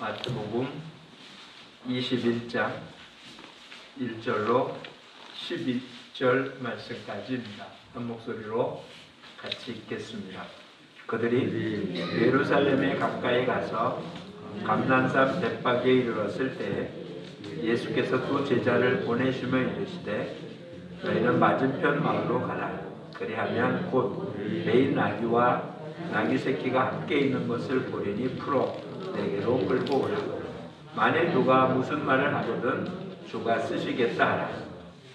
마태복음 21장 1절로 12절 말씀까지입니다. 한 목소리로 같이 읽겠습니다. 그들이 예루살렘에 가까이 가서 감난산 벳박에 이르렀을 때 예수께서 두 제자를 보내시며 이르시되 너희는 맞은편 마을로 가라. 그리하면 곧 매인 나귀와 나귀 새끼가 함께 있는 것을 보리니 풀어 내게로 끌고 오라. 만일 누가 무슨 말을 하거든 주가 쓰시겠다 하라.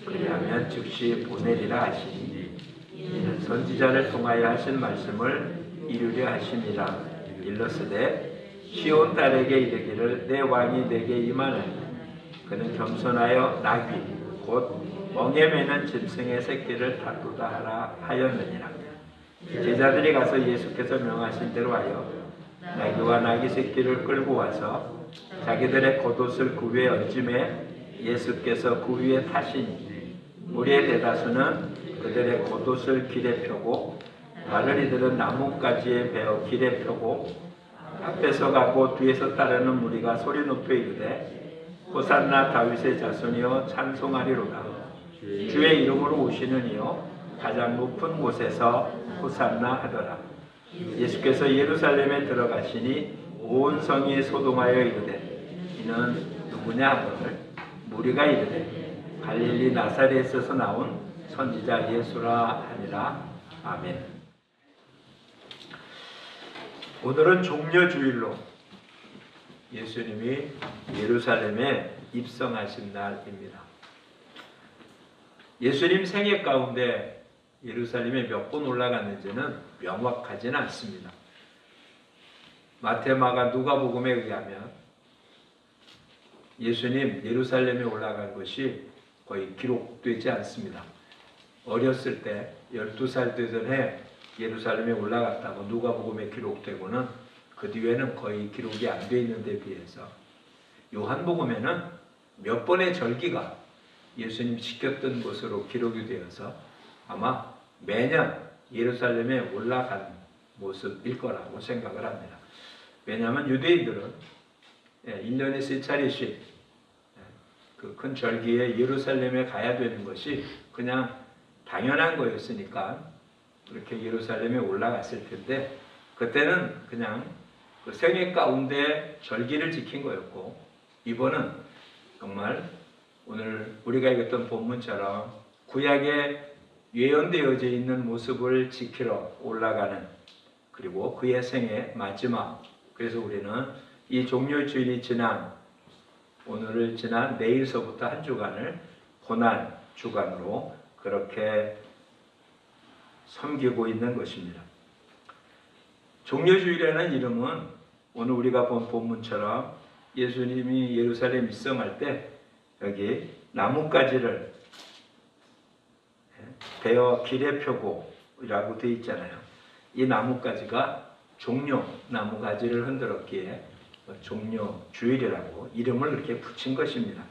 그리하면 즉시 보내리라 하시니 이는 선지자를 통하여 하신 말씀을 이루려 하심이라. 일러스되 시온 딸에게 이르기를 내 왕이 내게 임하나니 그는 겸손하여 나귀 곧 멍에 매는 짐승의 새끼를 다루다 하라 하였느니라. 제자들이 가서 예수께서 명하신 대로 하여 나귀와 나귀 새끼를 끌고 와서 자기들의 겉옷을 그 위에 얹음에 예수께서 그 위에 타시니 무리의 대다수는 그들의 겉옷을 길에 펴고 다른 이들은 나뭇가지에 베어 길에 펴고 앞에서 가고 뒤에서 따르는 무리가 소리 높여 이르되 호산나 다윗의 자손이여 찬송하리로다. 주의 이름으로 오시는 이여 가장 높은 곳에서 호산나 하더라. 예수께서 예루살렘에 들어가시니 온 성이 소동하여 이르되 이는 누구냐 하거늘 무리가 이르되 갈릴리 나사렛에서 나온 선지자 예수라 하니라. 아멘. 오늘은 종려주일로 예수님이 예루살렘에 입성하신 날입니다. 예수님 생애 가운데 예루살렘에 몇 번 올라갔는지는 명확하지는 않습니다. 마태, 마가, 누가복음에 의하면 예수님 예루살렘에 올라간 것이 거의 기록되지 않습니다. 어렸을 때 12살 되던 해 예루살렘에 올라갔다고 누가복음에 기록되고는 그 뒤에는 거의 기록이 안 돼 있는 데 비해서 요한복음에는 몇 번의 절기가 예수님 지켰던 것으로 기록이 되어서 아마 매년 예루살렘에 올라간 모습일 거라고 생각을 합니다. 왜냐하면 유대인들은 1년에 3차례씩 그 큰 절기에 예루살렘에 가야 되는 것이 그냥 당연한 거였으니까 그렇게 예루살렘에 올라갔을 텐데 그때는 그냥 그 생애 가운데 절기를 지킨 거였고 이번은 정말 오늘 우리가 읽었던 본문처럼 구약에 예언되어져 있는 모습을 지키러 올라가는 그리고 그의 생애 마지막 그래서 우리는 이 종려주일이 지난 오늘을 지난 내일서부터 한 주간을 고난 주간으로 그렇게 섬기고 있는 것입니다. 종려주일이라는 이름은 오늘 우리가 본 본문처럼 예수님이 예루살렘 입성할 때 여기 나뭇가지를 베어 길에 펴고 라고 되어 있잖아요. 이 나뭇가지가 종려 나무가지를 흔들었기에 종려주일이라고 이름을 이렇게 붙인 것입니다.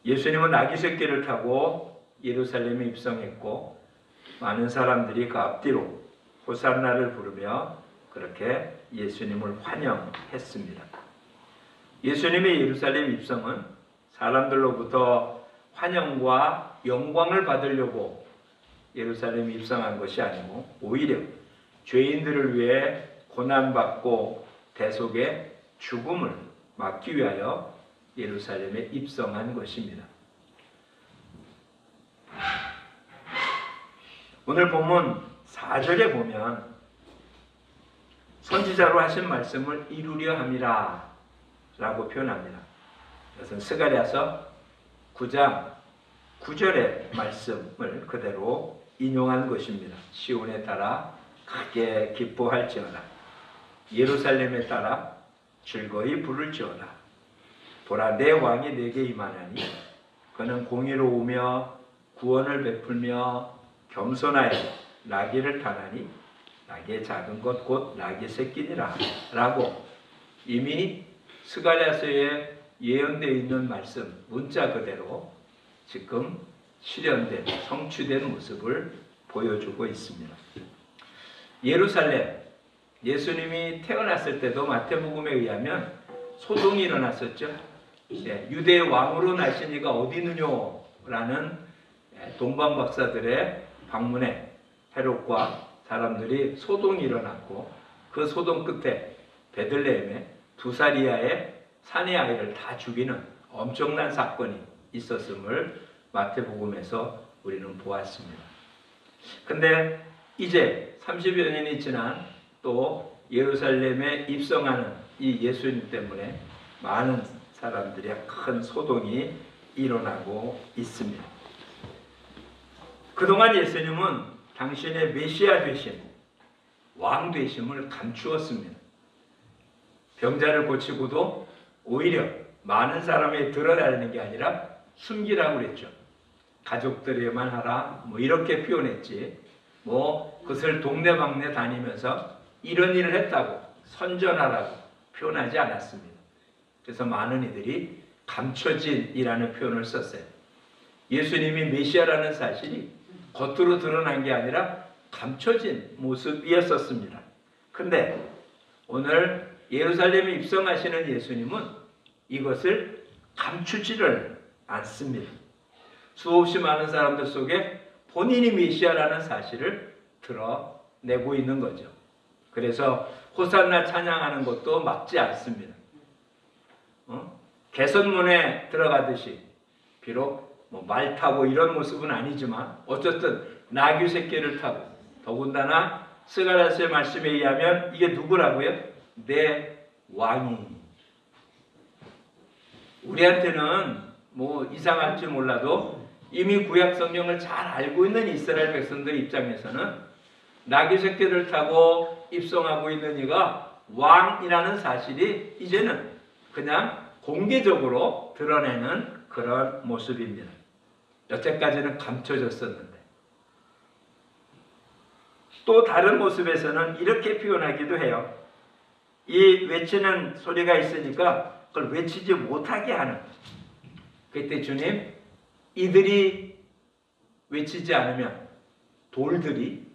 예수님은 나귀 새끼를 타고 예루살렘에 입성했고 많은 사람들이 그 앞뒤로 호산나를 부르며 그렇게 예수님을 환영했습니다. 예수님의 예루살렘 입성은 사람들로부터 환영과 영광을 받으려고 예루살렘에 입성한 것이 아니고 오히려 죄인들을 위해 고난받고 대속의 죽음을 막기 위하여 예루살렘에 입성한 것입니다. 오늘 본문 4절에 보면 선지자로 하신 말씀을 이루려 함이라 라고 표현합니다. 이것은 스가랴서 9장 9절의 말씀을 그대로 인용한 것입니다. 시온에 따라 크게 기뻐할지어다. 예루살렘에 따라 즐거이 부를지어다. 보라 내 왕이 내게 임하나니 그는 공의로우며 구원을 베풀며 겸손하여 나귀를 타나니 나귀의 작은 것 곧 나귀 새끼니라 라고 이미 스가랴서에 예언되어 있는 말씀 문자 그대로 지금 실현된 성취된 모습을 보여주고 있습니다. 예루살렘 예수님이 태어났을 때도 마태복음에 의하면 소동이 일어났었죠. 유대의 왕으로 나신 이가 어디 있느뇨? 라는 동방 박사들의 방문에 헤롯과 사람들이 소동이 일어났고, 그 소동 끝에 베들레헴에 2살 이하의 사내 아이를 다 죽이는 엄청난 사건이 있었음을 마태복음에서 우리는 보았습니다. 근데 이제 30여 년이 지난 또 예루살렘에 입성하는 이 예수님 때문에 많은 사람들의 큰 소동이 일어나고 있습니다. 그동안 예수님은 당신의 메시아 되심, 왕 되심을 감추었습니다. 병자를 고치고도 오히려 많은 사람이 드러나는 게 아니라 숨기라고 그랬죠. 가족들에만 하라 이렇게 표현했지, 그것을 동네방네 다니면서 이런 일을 했다고 선전하라고 표현하지 않았습니다. 그래서 많은 이들이 감춰진이라는 표현을 썼어요. 예수님이 메시아라는 사실이 겉으로 드러난 게 아니라 감춰진 모습이었었습니다. 근데 오늘 예루살렘에 입성하시는 예수님은 이것을 감추지를 않습니다. 수없이 많은 사람들 속에 본인이 메시아라는 사실을 드러내고 있는 거죠. 그래서 호산나 찬양하는 것도 막지 않습니다. 개선문에 들어가듯이 비록 말 타고 이런 모습은 아니지만 어쨌든 나귀 새끼를 타고, 더군다나 스가랴서의 말씀에 의하면 이게 누구라고요? 내 왕이. 우리한테는 이상할지 몰라도 이미 구약 성경을 잘 알고 있는 이스라엘 백성들 입장에서는 나귀 새끼를 타고 입성하고 있는 이가 왕이라는 사실이 이제는 그냥 공개적으로 드러내는 그런 모습입니다. 여태까지는 감춰졌었는데, 또 다른 모습에서는 이렇게 표현하기도 해요. 이 외치는 소리가 있으니까 그걸 외치지 못하게 하는, 그때 주님, 이들이 외치지 않으면 돌들이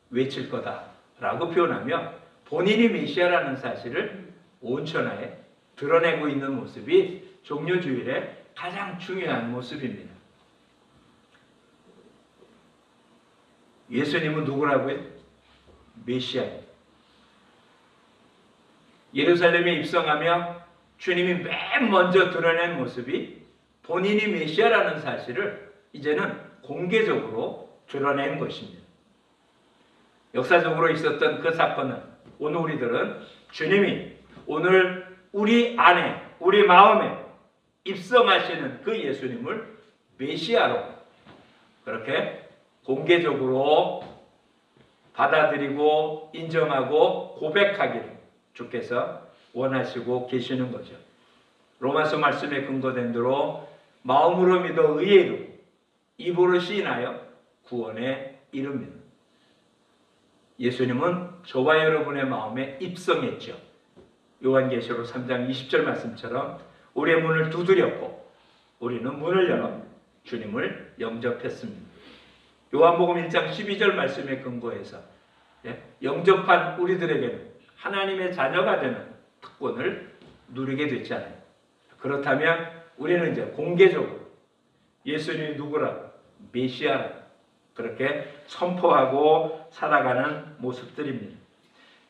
외칠 거다라고 표현하며 본인이 메시아라는 사실을 온 천하에 드러내고 있는 모습이 종려주일의 가장 중요한 모습입니다. 예수님은 누구라고요? 메시아예요. 예루살렘에 입성하며 주님이 맨 먼저 드러낸 모습이 본인이 메시아라는 사실을 이제는 공개적으로 드러낸 것입니다. 역사적으로 있었던 그 사건은 오늘 우리들은 주님이 오늘 우리 안에, 우리 마음에 입성하시는 그 예수님을 메시아로 그렇게 공개적으로 받아들이고 인정하고 고백하기를 주께서 원하시고 계시는 거죠. 로마서 말씀에 근거된 대로 마음으로 믿어 의에 이르고 입으로 시인하여 구원에 이릅니다. 예수님은 저와 여러분의 마음에 입성했죠. 요한계시록 3장 20절 말씀처럼 우리의 문을 두드렸고 우리는 문을 열어 주님을 영접했습니다. 요한복음 1장 12절 말씀에 근거해서 영접한 우리들에게는 하나님의 자녀가 되는 특권을 누리게 됐잖아요. 그렇다면 우리는 이제 공개적으로 예수님이 누구라? 메시아라. 그렇게 선포하고 살아가는 모습들입니다.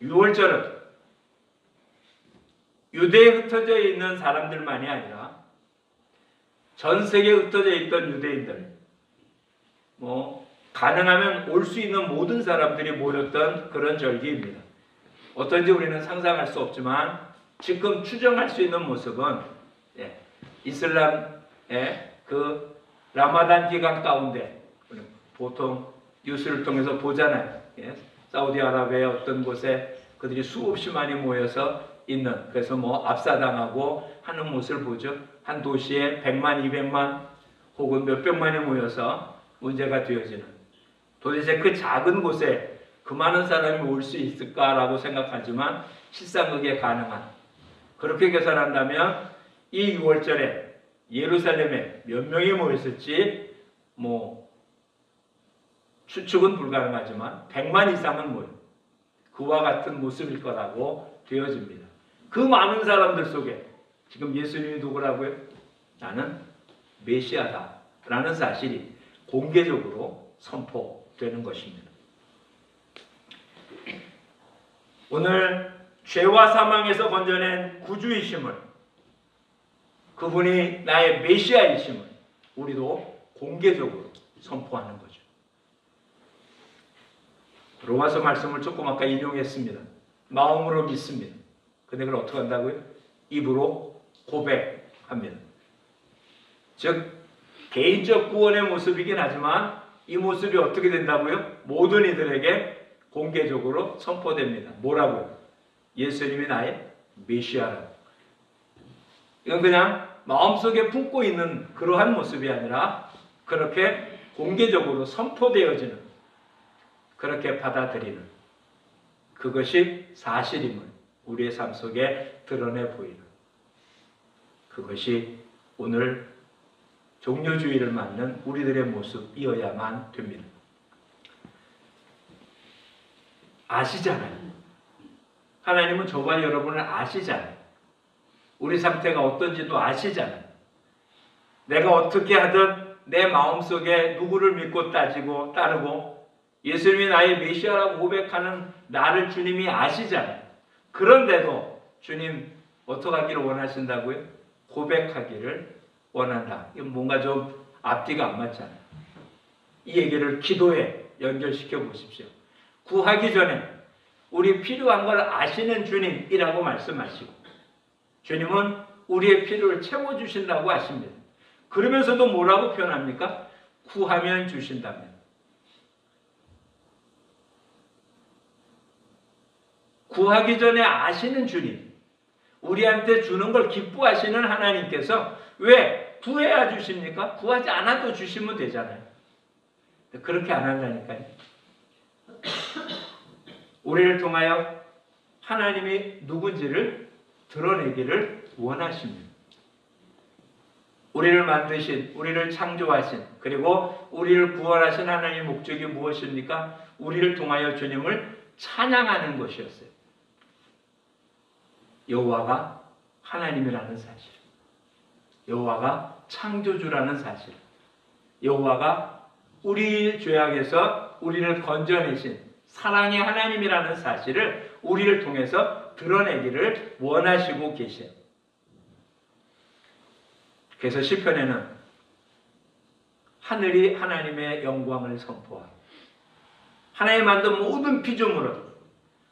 6월절은 유대에 흩어져 있는 사람들만이 아니라 전 세계에 흩어져 있던 유대인들, 가능하면 올 수 있는 모든 사람들이 모였던 그런 절기입니다. 어떤지 우리는 상상할 수 없지만 지금 추정할 수 있는 모습은 이슬람의 그 라마단 기간 가운데 보통 뉴스를 통해서 보잖아요. 사우디아라비아의 어떤 곳에 그들이 수없이 많이 모여서 있는, 그래서 압사당하고 하는 모습을 보죠. 한 도시에 100만, 200만 혹은 몇백만이 모여서 문제가 되어지는, 도대체 그 작은 곳에 그 많은 사람이 올 수 있을까라고 생각하지만 실상 그게 가능한, 그렇게 계산한다면 이 6월절에 예루살렘에 몇 명이 모였을지 추측은 불가능하지만 100만 이상은 모여 그와 같은 모습일 거라고 되어집니다. 그 많은 사람들 속에 지금 예수님이 누구라고요? 나는 메시아다 라는 사실이 공개적으로 선포되는 것입니다. 오늘 죄와 사망에서 건져낸 구주이심을, 그분이 나의 메시아이심을 우리도 공개적으로 선포하는 거죠. 로마서 말씀을 조금 아까 인용했습니다. 마음으로 믿습니다. 근데 그걸 어떻게 한다고요? 입으로 고백합니다. 즉 개인적 구원의 모습이긴 하지만 이 모습이 어떻게 된다고요? 모든 이들에게 공개적으로 선포됩니다. 뭐라고요? 예수님이 나의 메시아라고. 이건 그냥 마음속에 품고 있는 그러한 모습이 아니라 그렇게 공개적으로 선포되어지는, 그렇게 받아들이는, 그것이 사실임을 우리의 삶 속에 드러내 보이는, 그것이 오늘 종료주의를 맞는 우리들의 모습이어야만 됩니다. 아시잖아요. 하나님은 저와 여러분을 아시잖아요. 우리 상태가 어떤지도 아시잖아요. 내가 어떻게 하든 내 마음속에 누구를 믿고 따지고 따르고 예수님이 나의 메시아라고 고백하는 나를 주님이 아시잖아요. 그런데도 주님 어떻게 하기를 원하신다고요? 고백하기를 원한다. 이건 뭔가 좀 앞뒤가 안 맞잖아요. 이 얘기를 기도에 연결시켜 보십시오. 구하기 전에 우리 필요한 걸 아시는 주님이라고 말씀하시고 주님은 우리의 필요를 채워주신다고 하십니다. 그러면서도 뭐라고 표현합니까? 구하면 주신다면. 구하기 전에 아시는 주님, 우리한테 주는 걸 기뻐하시는 하나님께서 왜 구해야 주십니까? 구하지 않아도 주시면 되잖아요. 그렇게 안 한다니까요. 우리를 통하여 하나님이 누군지를 드러내기를 원하십니다. 우리를 만드신, 우리를 창조하신, 그리고 우리를 구원하신 하나님의 목적이 무엇입니까? 우리를 통하여 주님을 찬양하는 것이었어요. 여호와가 하나님이라는 사실, 여호와가 창조주라는 사실, 여호와가 우리 죄악에서 우리를 건져내신 사랑의 하나님이라는 사실을 우리를 통해서 드러내기를 원하시고 계세요. 그래서 시편에는 하늘이 하나님의 영광을 선포하고 하나님 만든 모든 피조물은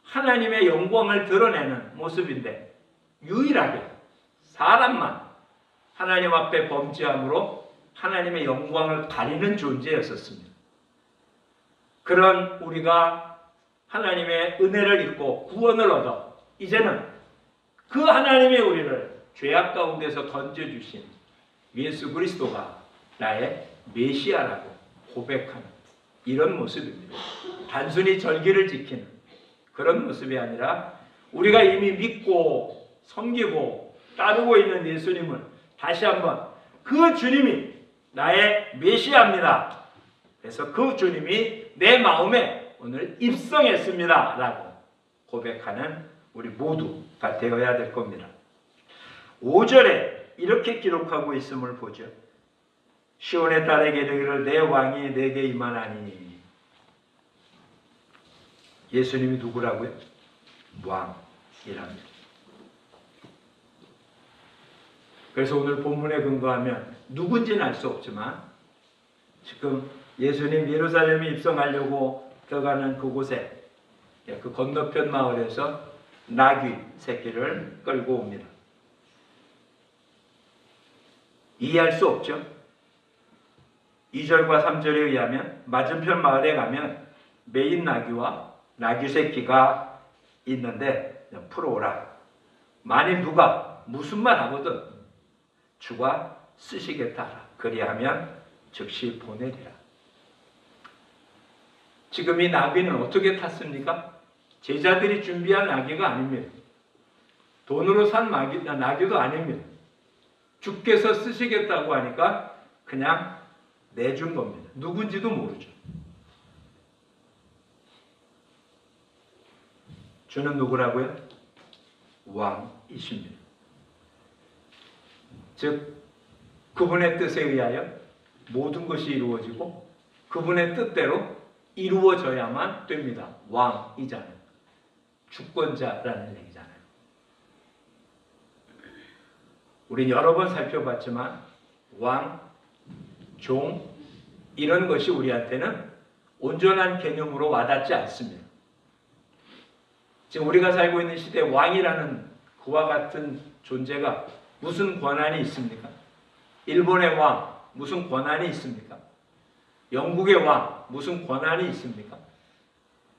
하나님의 영광을 드러내는 모습인데 유일하게 사람만 하나님 앞에 범죄함으로 하나님의 영광을 가리는 존재였었습니다. 그런 우리가 하나님의 은혜를 입고 구원을 얻어 이제는 그 하나님의 우리를 죄악 가운데서 건져주신 예수 그리스도가 나의 메시아라고 고백하는 이런 모습입니다. 단순히 절기를 지키는 그런 모습이 아니라 우리가 이미 믿고 섬기고 따르고 있는 예수님을 다시 한번 그 주님이 나의 메시아입니다. 그래서 그 주님이 내 마음에 오늘 입성했습니다 라고 고백하는 우리 모두가 되어야 될 겁니다. 5절에 이렇게 기록하고 있음을 보죠. 시온의 딸에게 이르기를 내 왕이 내게 임하나니. 예수님이 누구라고요? 왕이랍니다. 그래서 오늘 본문에 근거하면 누군지는 알 수 없지만 지금 예수님 예루살렘에 입성하려고 들어가는 그곳에 그 건너편 마을에서 나귀 새끼를 끌고 옵니다. 이해할 수 없죠. 2절과 3절에 의하면 맞은편 마을에 가면 메인 나귀와 나귀 새끼가 있는데 풀어오라. 만일 누가 무슨 말 하거든 주가 쓰시겠다. 그리하면 즉시 보내리라. 지금 이 나귀는 어떻게 탔습니까? 제자들이 준비한 나귀가 아닙니다. 돈으로 산 나귀도 아닙니다. 주께서 쓰시겠다고 하니까 그냥 내준 겁니다. 누군지도 모르죠. 주는 누구라고요? 왕이십니다. 즉 그분의 뜻에 의하여 모든 것이 이루어지고 그분의 뜻대로 이루어져야만 됩니다. 왕이잖아요. 주권자라는 얘기잖아요. 우리 여러 번 살펴봤지만 왕, 종 이런 것이 우리한테는 온전한 개념으로 와닿지 않습니다. 지금 우리가 살고 있는 시대에 왕이라는 그와 같은 존재가 무슨 권한이 있습니까? 일본의 왕 무슨 권한이 있습니까? 영국의 왕 무슨 권한이 있습니까?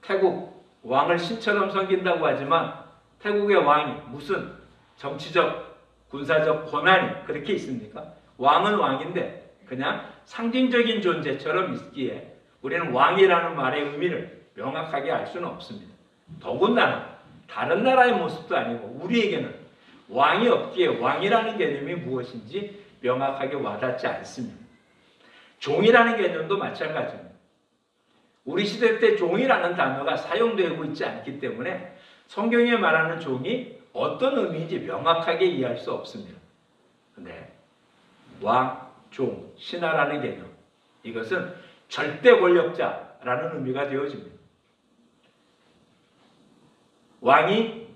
태국 왕을 신처럼 섬긴다고 하지만 태국의 왕이 무슨 정치적, 군사적 권한이 그렇게 있습니까? 왕은 왕인데 그냥 상징적인 존재처럼 있기에 우리는 왕이라는 말의 의미를 명확하게 알 수는 없습니다. 더군다나 다른 나라의 모습도 아니고 우리에게는 왕이 없기에 왕이라는 개념이 무엇인지 명확하게 와닿지 않습니다. 종이라는 개념도 마찬가지입니다. 우리 시대 때 종이라는 단어가 사용되고 있지 않기 때문에 성경에 말하는 종이 어떤 의미인지 명확하게 이해할 수 없습니다. 근데 왕, 종, 신하라는 개념 이것은 절대 권력자라는 의미가 되어집니다. 왕이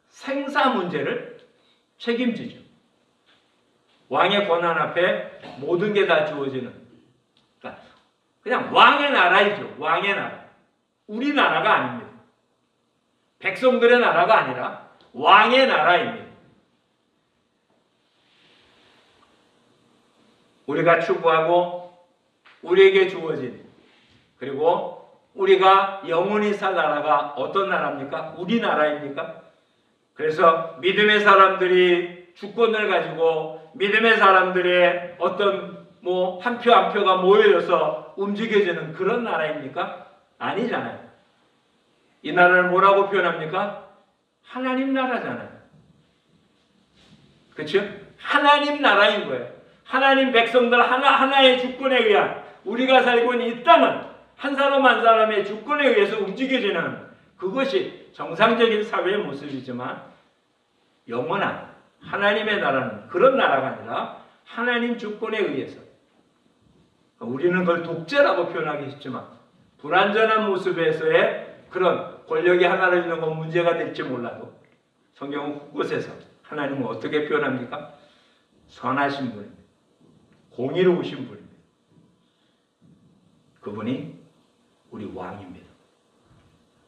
생사 문제를 책임지죠. 왕의 권한 앞에 모든 게 다 주어지는 그냥 왕의 나라이죠. 왕의 나라. 우리나라가 아닙니다. 백성들의 나라가 아니라 왕의 나라입니다. 우리가 추구하고 우리에게 주어진 그리고 우리가 영원히 살 나라가 어떤 나라입니까? 우리나라입니까? 그래서 믿음의 사람들이 주권을 가지고 믿음의 사람들의 어떤 한 표 한 표가 모여져서 움직여지는 그런 나라입니까? 아니잖아요. 이 나라를 뭐라고 표현합니까? 하나님 나라잖아요. 그렇죠? 하나님 나라인 거예요. 하나님 백성들 하나의 주권에 의한 우리가 살고 있는 이 땅은 한 사람 한 사람의 주권에 의해서 움직여지는 그것이 정상적인 사회의 모습이지만 영원한 하나님의 나라는 그런 나라가 아니라 하나님 주권에 의해서 우리는 그걸 독재라고 표현하기 쉽지만 불완전한 모습에서의 그런 권력이 하나를 있는 건 문제가 될지 몰라도 성경은 곳곳에서 하나님은 어떻게 표현합니까? 선하신 분입니다. 공의로우신 분입니다. 그분이 우리 왕입니다.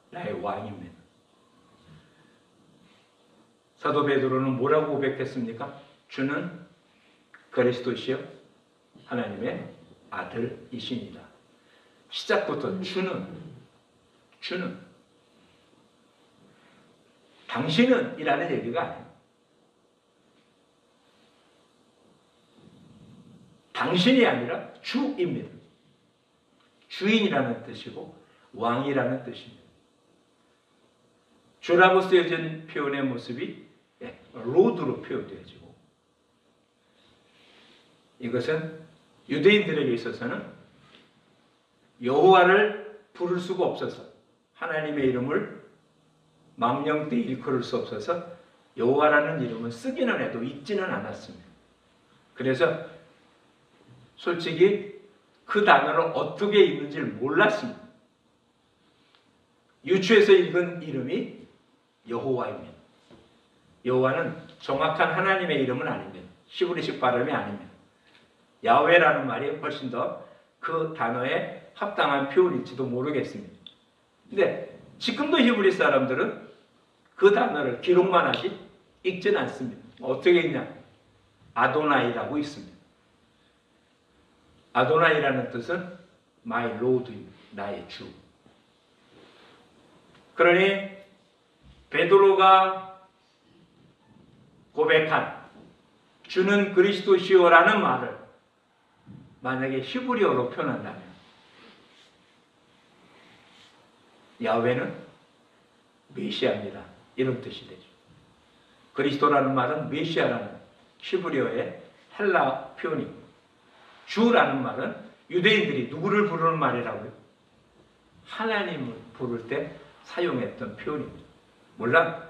나의 왕입니다. 사도 베드로는 뭐라고 고백했습니까? 주는 그리스도시요 하나님의 아들이시니라. 시작부터 주는 당신은 이라는 얘기가 아니에요. 당신이 아니라 주입니다. 주인이라는 뜻이고 왕이라는 뜻입니다. 주라고 쓰여진 표현의 모습이 로드로 표현되어지고 이것은 유대인들에게 있어서는 여호와를 부를 수가 없어서 하나님의 이름을 망령되이 일컬을 수 없어서 여호와라는 이름을 쓰기는 해도 읽지는 않았습니다. 그래서 솔직히 그 단어를 어떻게 읽는지를 몰랐습니다. 유추해서 읽은 이름이 여호와입니다. 여호와는 정확한 하나님의 이름은 아닙니다. 히브리식 발음이 아닙니다. 야훼라는 말이 훨씬 더 그 단어에 합당한 표현일지도 모르겠습니다. 근데 지금도 히브리 사람들은 그 단어를 기록만 하지 읽지는 않습니다. 어떻게 읽냐? 아도나이라고 있습니다. 아도나이라는 뜻은 My Lord입니다. 나의 주. 그러니 베드로가 고백한 주는 그리스도시요라는 말을 만약에 히브리어로 표현한다면 야훼는 메시아입니다. 이런 뜻이 되죠. 그리스도라는 말은 메시아라는 히브리어의 헬라 표현입니다. 주라는 말은 유대인들이 누구를 부르는 말이라고요? 하나님을 부를 때 사용했던 표현입니다. 물론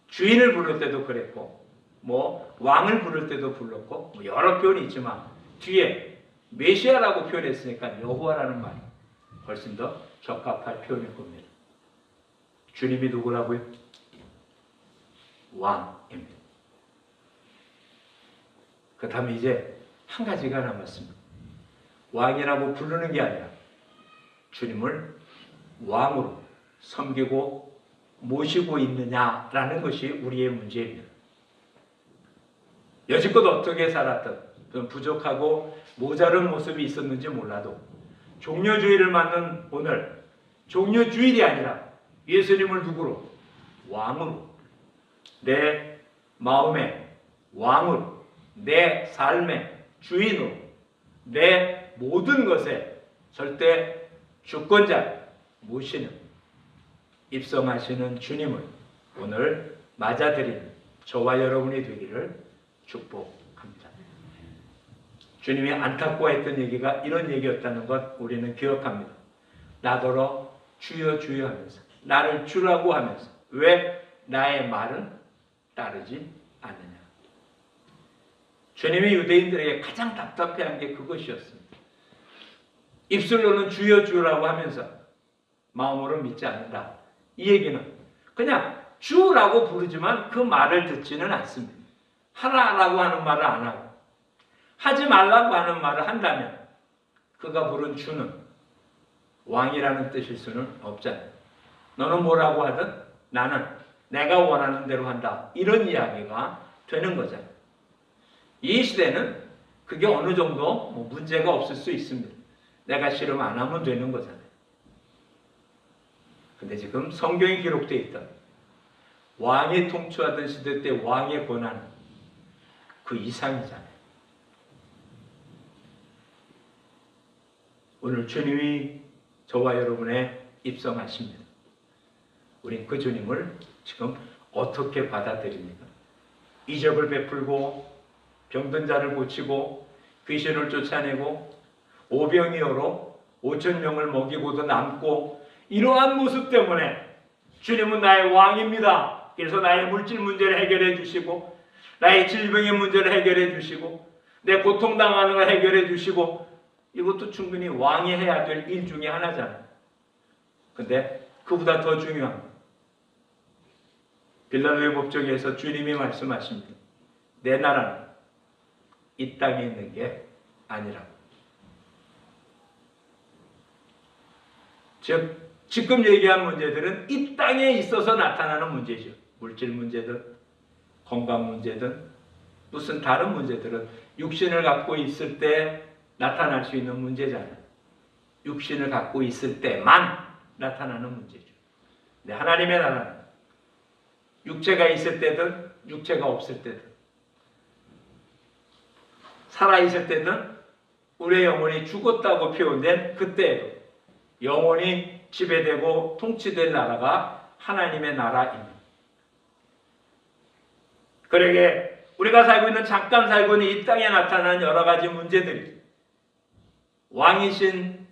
주인을 부를 때도 그랬고 뭐 왕을 부를 때도 불렀고 뭐 여러 표현이 있지만 뒤에 메시아라고 표현했으니까 여호와라는 말이 훨씬 더 적합할 표현일 겁니다. 주님이 누구라고요? 왕입니다. 그 다음에 이제 한 가지가 남았습니다. 왕이라고 부르는 게 아니라 주님을 왕으로 섬기고 모시고 있느냐라는 것이 우리의 문제입니다. 여지껏 어떻게 살았든 좀 부족하고 모자른 모습이 있었는지 몰라도 종려주일을 맞는 오늘 종려주일이 아니라 예수님을 누구로? 왕으로, 내 마음의 왕으로, 내 삶의 주인으로, 내 모든 것에 절대 주권자 모시는 입성하시는 주님을 오늘 맞아들이는 저와 여러분이 되기를 축복합니다. 주님이 안타까워했던 얘기가 이런 얘기였다는 것 우리는 기억합니다. 나더러 주여 주여 하면서 나를 주라고 하면서 왜 나의 말은 따르지 않느냐. 주님이 유대인들에게 가장 답답해한 게 그것이었습니다. 입술로는 주여 주라고 하면서 마음으로 믿지 않는다. 이 얘기는 그냥 주라고 부르지만 그 말을 듣지는 않습니다. 하라라고 하는 말을 안 하고 하지 말라고 하는 말을 한다면 그가 부른 주는 왕이라는 뜻일 수는 없잖아요. 너는 뭐라고 하든 나는 내가 원하는 대로 한다. 이런 이야기가 되는 거잖아요. 이 시대는 그게 어느 정도 문제가 없을 수 있습니다. 내가 싫으면 안 하면 되는 거잖아요. 근데 지금 성경에 기록되어 있던 왕이 통치하던 시대 때 왕의 권한은 그 이상이잖아요. 오늘 주님이 저와 여러분의 입성하십니다. 우린 그 주님을 지금 어떻게 받아들입니까? 이적을 베풀고 병든 자를 고치고 귀신을 쫓아내고 오병이어로 5,000명을 먹이고도 남고 이러한 모습 때문에 주님은 나의 왕입니다. 그래서 나의 물질 문제를 해결해 주시고 나의 질병의 문제를 해결해 주시고 내 고통당하는 걸 해결해 주시고 이것도 충분히 왕이 해야 될 일 중에 하나잖아요. 근데 그보다 더 중요한 빌라도의 법정에서 주님이 말씀하십니다. 내 나라는 이 땅에 있는 게 아니라고. 즉 지금 얘기한 문제들은 이 땅에 있어서 나타나는 문제죠. 물질 문제든 건강 문제든 무슨 다른 문제들은 육신을 갖고 있을 때 나타날 수 있는 문제잖아요. 육신을 갖고 있을 때만 나타나는 문제죠. 근데 하나님의 나라는 육체가 있을 때든 육체가 없을 때든 살아있을 때든 우리의 영혼이 죽었다고 표현된 그때에도 영혼이 지배되고 통치될 나라가 하나님의 나라입니다. 그러게 우리가 살고 있는 잠깐 살고 있는 이 땅에 나타나는 여러 가지 문제들이 왕이신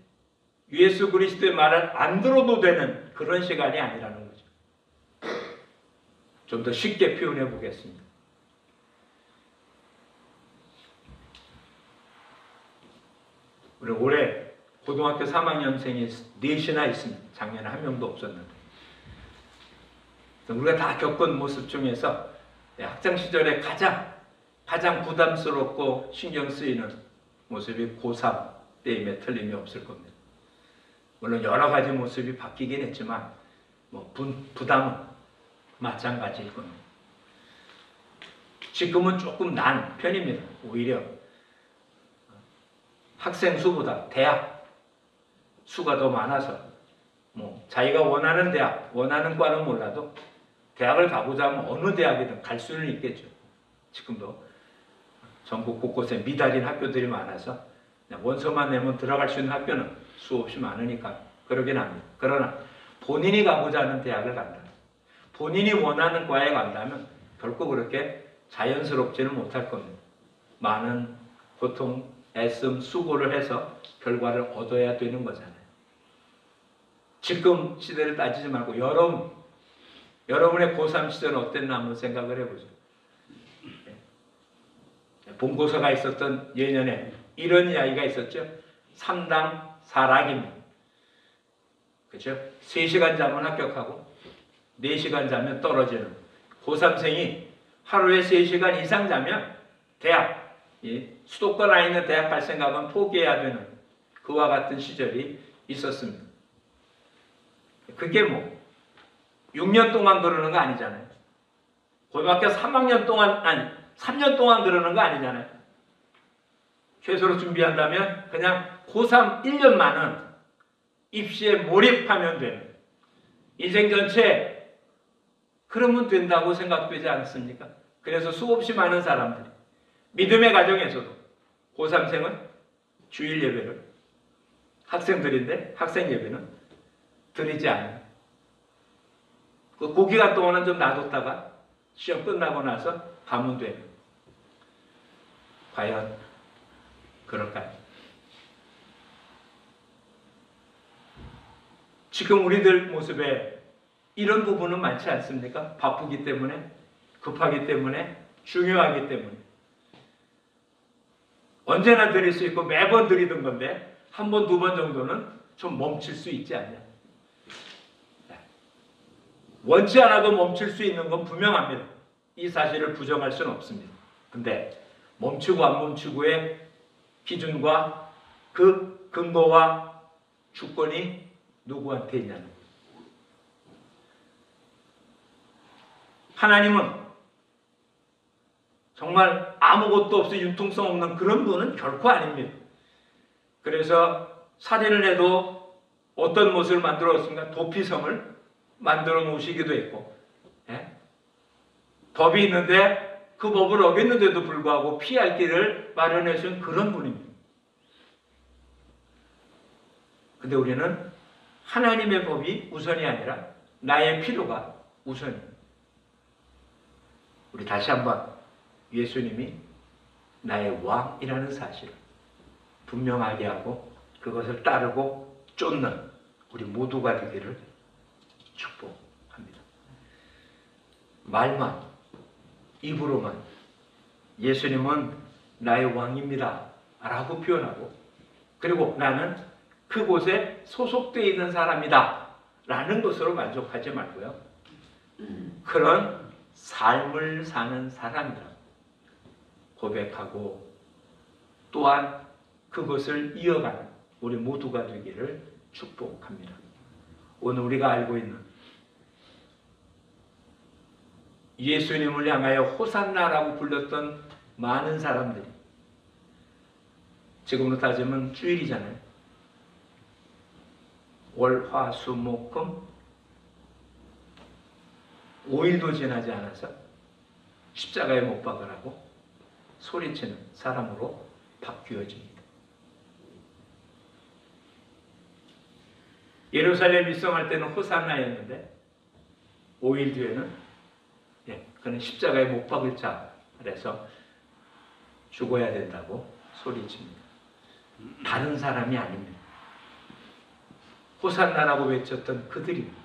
예수 그리스도의 말을 안 들어도 되는 그런 시간이 아니라는 거죠. 좀 더 쉽게 표현해 보겠습니다. 우리 올해 고등학교 3학년생이 4이나 있습니다. 작년에 한 명도 없었는데. 우리가 다 겪은 모습 중에서 학창시절에 가장 부담스럽고 신경 쓰이는 모습이 고3 때임에 틀림이 없을 겁니다. 물론 여러 가지 모습이 바뀌긴 했지만 부담은 마찬가지일 겁니다. 지금은 조금 난 편입니다. 오히려 학생 수보다 대학 수가 더 많아서 자기가 원하는 대학, 원하는 과는 몰라도 대학을 가보자 하면 어느 대학이든 갈 수는 있겠죠. 지금도 전국 곳곳에 미달인 학교들이 많아서 원서만 내면 들어갈 수 있는 학교는 수없이 많으니까 그러긴 합니다. 그러나 본인이 가고자 하는 대학을 간다, 본인이 원하는 과에 간다면 결코 그렇게 자연스럽지는 못할 겁니다. 많은 고통, 애씀, 수고를 해서 결과를 얻어야 되는 거잖아요. 지금 시대를 따지지 말고 여러분의 고3 시절은 어땠나 한번 생각을 해보죠. 본고서가 있었던 예년에 이런 이야기가 있었죠. 3당 4락입니다. 그렇죠? 3시간 자면 합격하고 4시간 자면 떨어지는 고3생이 하루에 3시간 이상 자면 대학, 수도권 안에 있는 대학 갈 생각은 포기해야 되는 그와 같은 시절이 있었습니다. 그게 뭐 6년 동안 그러는 거 아니잖아요. 고등학교 3학년 동안, 아니 3년 동안 그러는 거 아니잖아요. 최소로 준비한다면 그냥 고3 1년만은 입시에 몰입하면 되는, 인생 전체 그러면 된다고 생각되지 않습니까? 그래서 수없이 많은 사람들이 믿음의 가정에서도 고3생은 주일 예배를, 학생들인데 학생 예배는 드리지 않아요. 그 기간 동안은 좀 놔뒀다가 시험 끝나고 나서 가면 돼요. 과연 그럴까요? 지금 우리들 모습에 이런 부분은 많지 않습니까? 바쁘기 때문에, 급하기 때문에, 중요하기 때문에. 언제나 드릴 수 있고 매번 드리던 건데 한 번, 두 번 정도는 좀 멈출 수 있지 않냐. 원치 않아도 멈출 수 있는 건 분명합니다. 이 사실을 부정할 수는 없습니다. 근데 멈추고 안 멈추고의 기준과 그 근거와 주권이 누구한테 있냐는 거예요. 하나님은 정말 아무것도 없이 융통성 없는 그런 분은 결코 아닙니다. 그래서 살인을 해도 어떤 모습을 만들었습니까? 도피성을 만들어 놓으시기도 했고, 법이 있는데 그 법을 어겼는데도 불구하고 피할 길을 마련해 준 그런 분입니다. 근데 우리는 하나님의 법이 우선이 아니라 나의 필요가 우선입니다. 우리 다시 한번 예수님이 나의 왕이라는 사실을 분명하게 하고 그것을 따르고 쫓는 우리 모두가 되기를 축복합니다. 말만, 입으로만 예수님은 나의 왕입니다 라고 표현하고, 그리고 나는 그곳에 소속되어 있는 사람이다 라는 것으로 만족하지 말고요, 그런 삶을 사는 사람이라 고백하고 또한 그것을 이어가는 우리 모두가 되기를 축복합니다. 오늘 우리가 알고 있는 예수님을 향하여 호산나라고 불렀던 많은 사람들이, 지금으로 따지면 주일이잖아요. 월, 화, 수, 목, 금 5일도 지나지 않아서 십자가에 못 박으라고 소리치는 사람으로 바뀌어집니다. 예루살렘 입성할 때는 호산나였는데 5일 뒤에는 그는 십자가에 못 박을 자, 그래서 죽어야 된다고 소리칩니다. 다른 사람이 아닙니다. 호산나라고 외쳤던 그들입니다.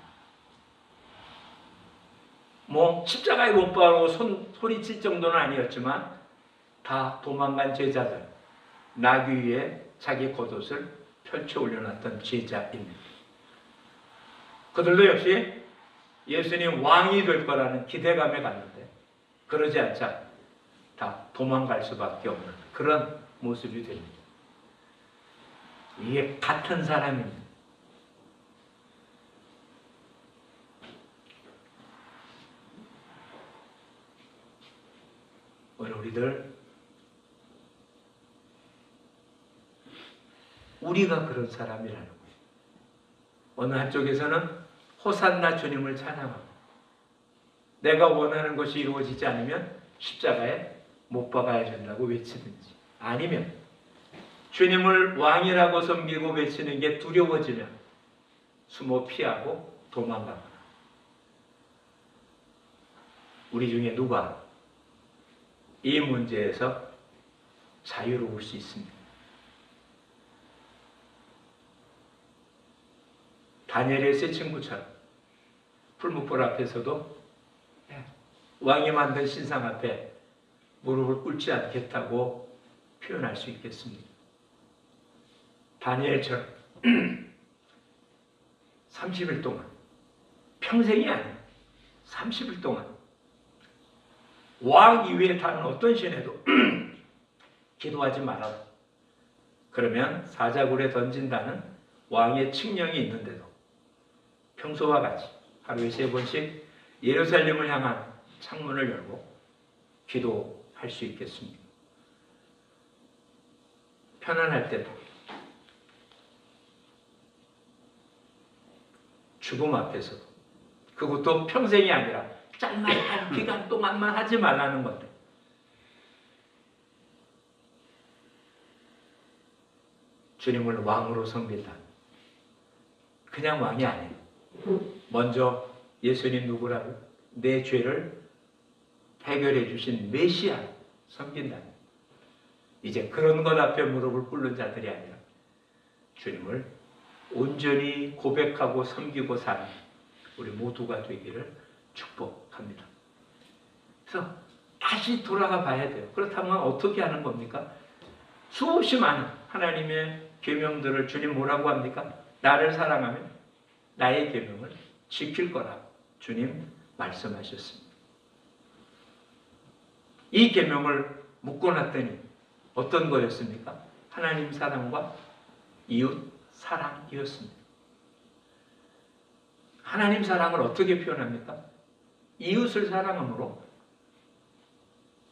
뭐 십자가에 못 박고 소리칠 정도는 아니었지만 다 도망간 제자들, 나귀 위에 자기 겉옷을 펼쳐 올려놨던 제자입니다. 그들도 역시 예수님 왕이 될 거라는 기대감에 갔는데 그러지 않자 다 도망갈 수밖에 없는 그런 모습이 됩니다. 이게 같은 사람입니다. 오늘 우리가 그런 사람이라는 거예요. 어느 한쪽에서는 호산나 주님을 찬양하고 내가 원하는 것이 이루어지지 않으면 십자가에 못 박아야 된다고 외치든지, 아니면 주님을 왕이라고 섬기고 외치는 게 두려워지면 숨어 피하고 도망가거나, 우리 중에 누가 이 문제에서 자유로울 수 있습니다. 다니엘의 세 친구처럼 풀무불 앞에서도 왕이 만든 신상 앞에 무릎을 꿇지 않겠다고 표현할 수 있겠습니다. 다니엘처럼 30일 동안, 평생이 아니에요. 30일 동안 왕 이외에 다른 어떤 신에도 기도하지 말아라. 그러면 사자굴에 던진다는 왕의 칙령이 있는데도 평소와 같이 하루에 3번씩 예루살렘을 향한 창문을 열고 기도할 수 있겠습니다. 편안할 때도, 죽음 앞에서도, 그것도 평생이 아니라 짤막한 기간 동안만 하지 말라는 건데, 주님을 왕으로 섬긴다. 그냥 왕이 아니에요. 먼저 예수님 누구라고? 내 죄를 해결해 주신 메시아 섬긴다. 이제 그런 것 앞에 무릎을 꿇는 자들이 아니라 주님을 온전히 고백하고 섬기고 사는 우리 모두가 되기를 축복합니다. 그래서 다시 돌아가 봐야 돼요. 그렇다면 어떻게 하는 겁니까? 수없이 많은 하나님의 계명들을 주님 뭐라고 합니까? 나를 사랑하면 나의 계명을 지킬 거라고 주님 말씀하셨습니다. 이 계명을 묶어놨더니 어떤 거였습니까? 하나님 사랑과 이웃 사랑이었습니다. 하나님 사랑을 어떻게 표현합니까? 이웃을 사랑함으로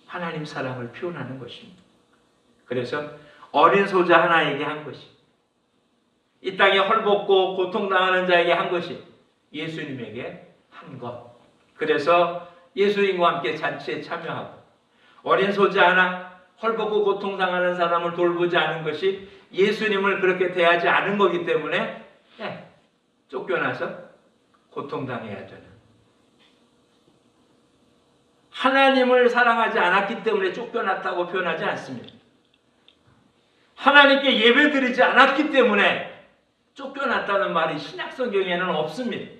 하나님 사랑을 표현하는 것입니다. 그래서 어린 소자 하나에게 한 것이, 이 땅에 헐벗고 고통당하는 자에게 한 것이 예수님에게 한 것. 그래서 예수님과 함께 잔치에 참여하고, 어린 소자 하나, 헐벗고 고통당하는 사람을 돌보지 않은 것이 예수님을 그렇게 대하지 않은 거기 때문에 쫓겨나서 고통당해야 되는, 하나님을 사랑하지 않았기 때문에 쫓겨났다고 표현하지 않습니다. 하나님께 예배드리지 않았기 때문에 쫓겨났다는 말이 신약성경에는 없습니다.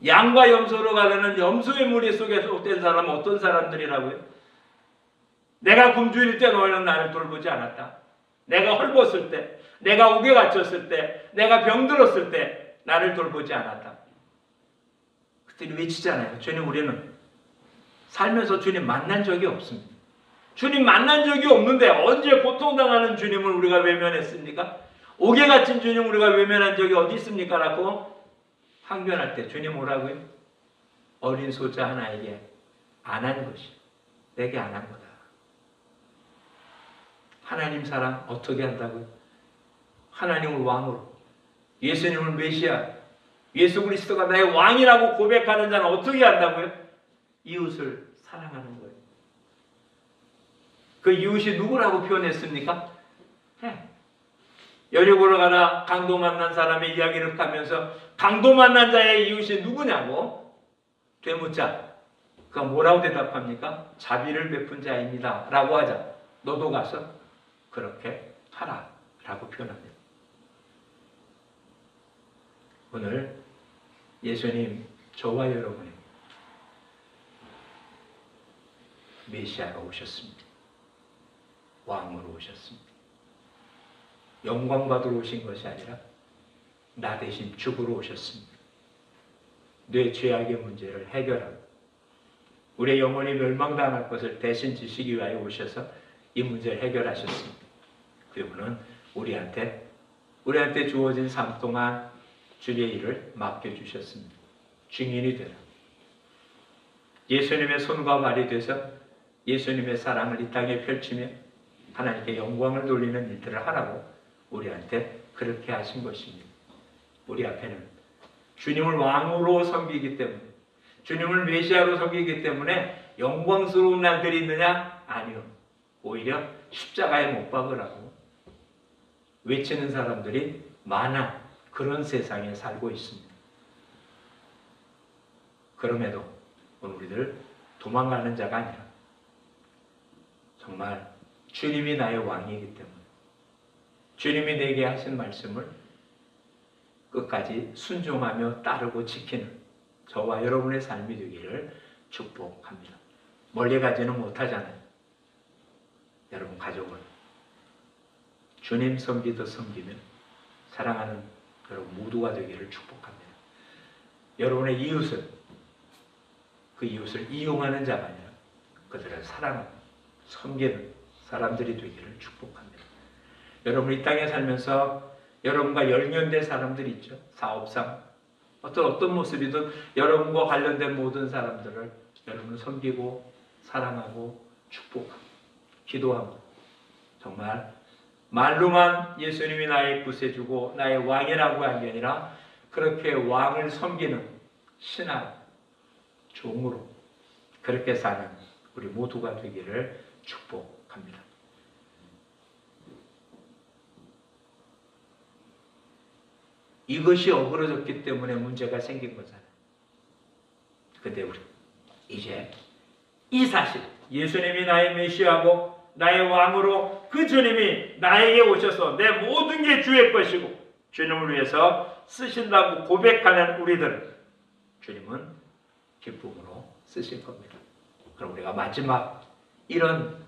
양과 염소로 가려는 염소의 무리 속에 속된 사람은 어떤 사람들이라고요? 내가 굶주릴 때 너희는 나를 돌보지 않았다. 내가 헐벗을 때, 내가 옥에 갇혔을 때, 내가 병들었을 때 나를 돌보지 않았다. 그때 외치잖아요. 주님, 우리는 살면서 주님 만난 적이 없습니다. 주님 만난 적이 없는데 언제 고통당하는 주님을 우리가 외면했습니까? 옥에 갇힌 주님 우리가 외면한 적이 어디 있습니까? 라고 항변할 때 주님 뭐라고요? 어린 소자 하나에게 안 한 것이 내게 안 한 거다. 하나님 사랑 어떻게 한다고요? 하나님을 왕으로, 예수님을 메시아, 예수 그리스도가 나의 왕이라고 고백하는 자는 어떻게 한다고요? 이웃을 사랑하는 거예요. 그 이웃이 누구라고 표현했습니까? 여리고로 가다 강도 만난 사람의 이야기를 하면서 강도 만난 자의 이웃이 누구냐고 되묻자 그가 뭐라고 대답합니까? 자비를 베푼 자입니다 라고 하자 너도 가서 그렇게 하라 라고 표현합니다. 오늘 예수님 저와 여러분의 메시아가 오셨습니다. 왕으로 오셨습니다. 영광 받으러 오신 것이 아니라 나 대신 죽으러 오셨습니다. 뇌 죄악의 문제를 해결하고 우리의 영혼이 멸망당할 것을 대신 지시기 위하여 오셔서 이 문제를 해결하셨습니다. 그리고는 우리한테 주어진 삶 동안 주의 일을 맡겨주셨습니다. 증인이 되라. 예수님의 손과 발이 돼서 예수님의 사랑을 이 땅에 펼치며 하나님께 영광을 돌리는 일들을 하라고 우리한테 그렇게 하신 것입니다. 우리 앞에는 주님을 왕으로 섬기기 때문에, 주님을 메시아로 섬기기 때문에 영광스러운 날들이 있느냐? 아니요. 오히려 십자가에 못 박으라고 외치는 사람들이 많아 그런 세상에 살고 있습니다. 그럼에도 우리들 도망가는 자가 아니라 정말 주님이 나의 왕이기 때문에 주님이 내게 하신 말씀을 끝까지 순종하며 따르고 지키는 저와 여러분의 삶이 되기를 축복합니다. 멀리 가지는 못하잖아요. 여러분 가족을 주님 섬기듯 섬기며 사랑하는 여러분 모두가 되기를 축복합니다. 여러분의 이웃은 그 이웃을 이용하는 자가 아니라 그들을 사랑하고 섬기는 사람들이 되기를 축복합니다. 여러분 이 땅에 살면서 여러분과 연결된 사람들이 있죠. 사업상 어떤 모습이든 여러분과 관련된 모든 사람들을 여러분은 섬기고 사랑하고 축복하고 기도하고 정말 말로만 예수님이 나의 구세주고 나의 왕이라고 한 게 아니라 그렇게 왕을 섬기는 신앙, 종으로 그렇게 사는 우리 모두가 되기를 축복합니다. 이것이 어그러졌기 때문에 문제가 생긴 거잖아요. 근데 우리 이제 이 사실, 예수님이 나의 메시아고 나의 왕으로 그 주님이 나에게 오셔서 내 모든 게 주의 것이고 주님을 위해서 쓰신다고 고백하는 우리들은 주님은 기쁨으로 쓰실 겁니다. 그럼 우리가 마지막 이런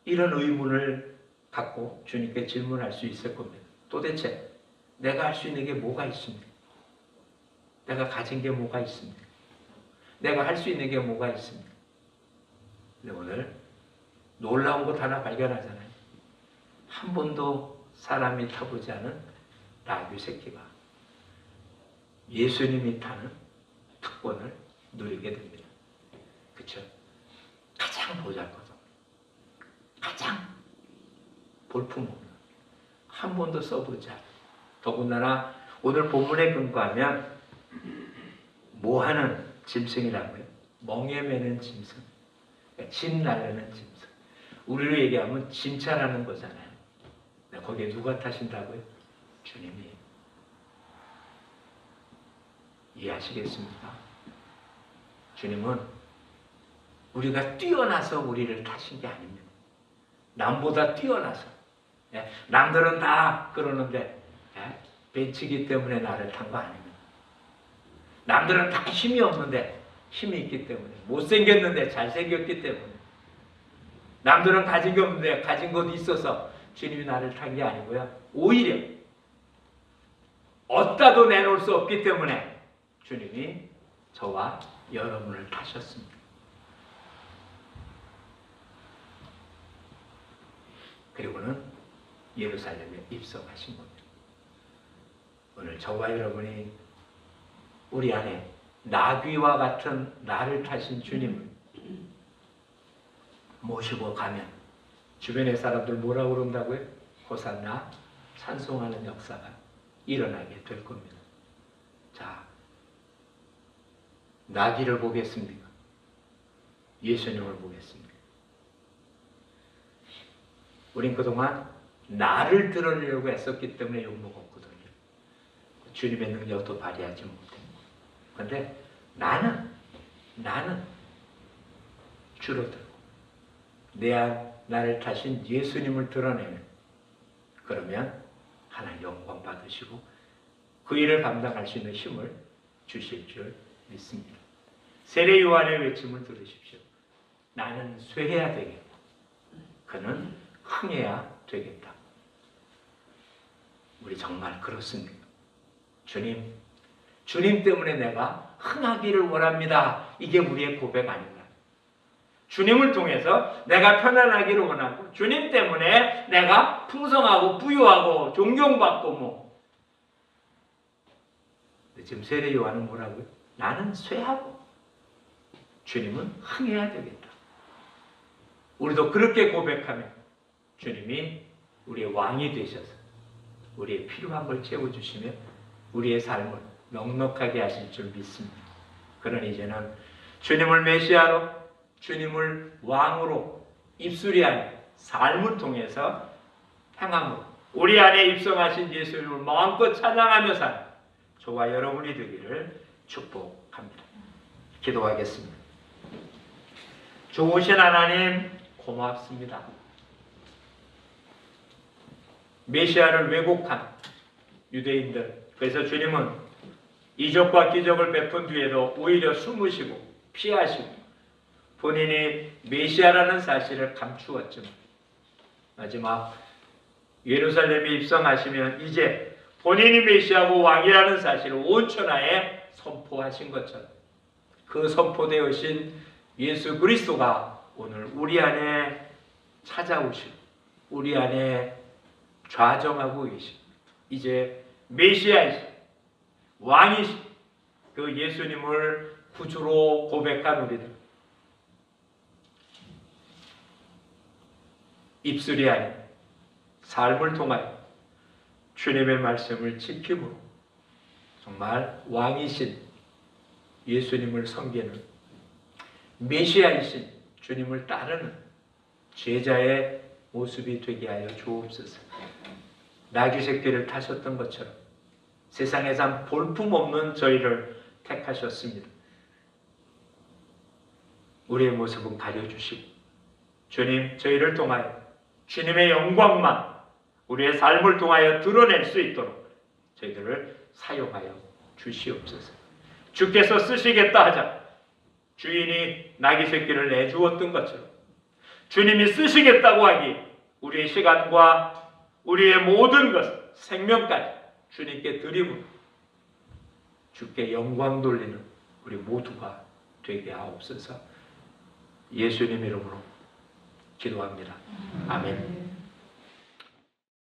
의문을 갖고 주님께 질문할 수 있을 겁니다. 도대체 내가 할 수 있는 게 뭐가 있습니까? 내가 가진 게 뭐가 있습니까? 내가 할 수 있는 게 뭐가 있습니까? 근데 오늘 놀라운 것 하나 발견하잖아요. 한 번도 사람이 타보지 않은 나귀 새끼가 예수님이 타는 특권을 누리게 됩니다. 그렇죠? 가장 보잘것없는, 가장 볼품없는, 한 번도 써보지 않은, 더군다나 오늘 본문에 근거하면 뭐하는 짐승이라고요? 멍에 매는 짐승, 짐 나르는 짐승. 우리로 얘기하면 진찰하는 거잖아요. 거기에 누가 타신다고요? 주님이. 이해하시겠습니까? 주님은 우리가 뛰어나서 우리를 타신 게 아닙니다. 남보다 뛰어나서. 남들은 다 그러는데 벤치기 때문에 나를 탄 거 아닙니다. 남들은 다 힘이 없는데 힘이 있기 때문에, 못생겼는데 잘생겼기 때문에, 남들은 가진 게 없는데 가진 것 있어서 주님이 나를 탄 게 아니고요. 오히려 어디다도 내놓을 수 없기 때문에 주님이 저와 여러분을 타셨습니다. 그리고는 예루살렘에 입성하신 겁니다. 오늘 저와 여러분이 우리 안에 나귀와 같은 나를 타신 주님을 모시고 가면 주변의 사람들 뭐라고 그런다고요? 호산나 찬송하는 역사가 일어나게 될 겁니다. 자, 나귀를 보겠습니까? 예수님을 보겠습니까? 우린 그동안 나를 드러내려고 애썼기 때문에 욕먹었거든요. 주님의 능력도 발휘하지 못했고. 그런데 나는 줄어들고 나를 타신 예수님을 드러내면, 그러면 하나님 영광 받으시고 그 일을 감당할 수 있는 힘을 주실 줄 믿습니다. 세례 요한의 외침을 들으십시오. 나는 쇠해야 되겠고 그는 흥해야 되겠다. 우리 정말 그렇습니까? 주님 때문에 내가 흥하기를 원합니다. 이게 우리의 고백 아닌가? 주님을 통해서 내가 편안하기를 원하고, 주님 때문에 내가 풍성하고 부유하고 존경받고 지금 세례 요한은 뭐라고요? 나는 쇠하고 주님은 흥해야 되겠다. 우리도 그렇게 고백하면 주님이 우리의 왕이 되셔서 우리의 필요한 걸 채워주시며 우리의 삶을 넉넉하게 하실 줄 믿습니다. 그러니 이제는 주님을 메시아로, 주님을 왕으로 입술이한 삶을 통해서 행함으로 우리 안에 입성하신 예수님을 마음껏 찬양하며 사는 저와 여러분이 되기를 축복합니다. 기도하겠습니다. 좋으신 하나님 고맙습니다. 메시아를 왜곡한 유대인들, 그래서 주님은 이적과 기적을 베푼 뒤에도 오히려 숨으시고 피하시고 본인이 메시아라는 사실을 감추었지만 마지막 예루살렘에 입성하시면 이제 본인이 메시아고 왕이라는 사실을 온 천하에 선포하신 것처럼 그 선포되어신 예수 그리스도가 오늘 우리 안에 찾아오시고 우리 안에 좌정하고 계신 이제 메시아이신 왕이신 그 예수님을 구주로 고백한 우리들 입술이 아닌 삶을 통하여 주님의 말씀을 지킴으로 정말 왕이신 예수님을 섬기는 메시아이신 주님을 따르는 제자의 모습이 되게 하여 주옵소서. 나귀 새끼를 타셨던 것처럼 세상에선 볼품없는 저희를 택하셨습니다. 우리의 모습은 가려주시고 주님 저희를 통하여 주님의 영광만 우리의 삶을 통하여 드러낼 수 있도록 저희들을 사용하여 주시옵소서. 주께서 쓰시겠다 하자 주인이 나귀 새끼를 내주었던 것처럼 주님이 쓰시겠다고 하기 우리의 시간과 우리의 모든 것, 생명까지 주님께 드림으로 주께 영광 돌리는 우리 모두가 되게 하옵소서. 예수님 이름으로 기도합니다. 아멘.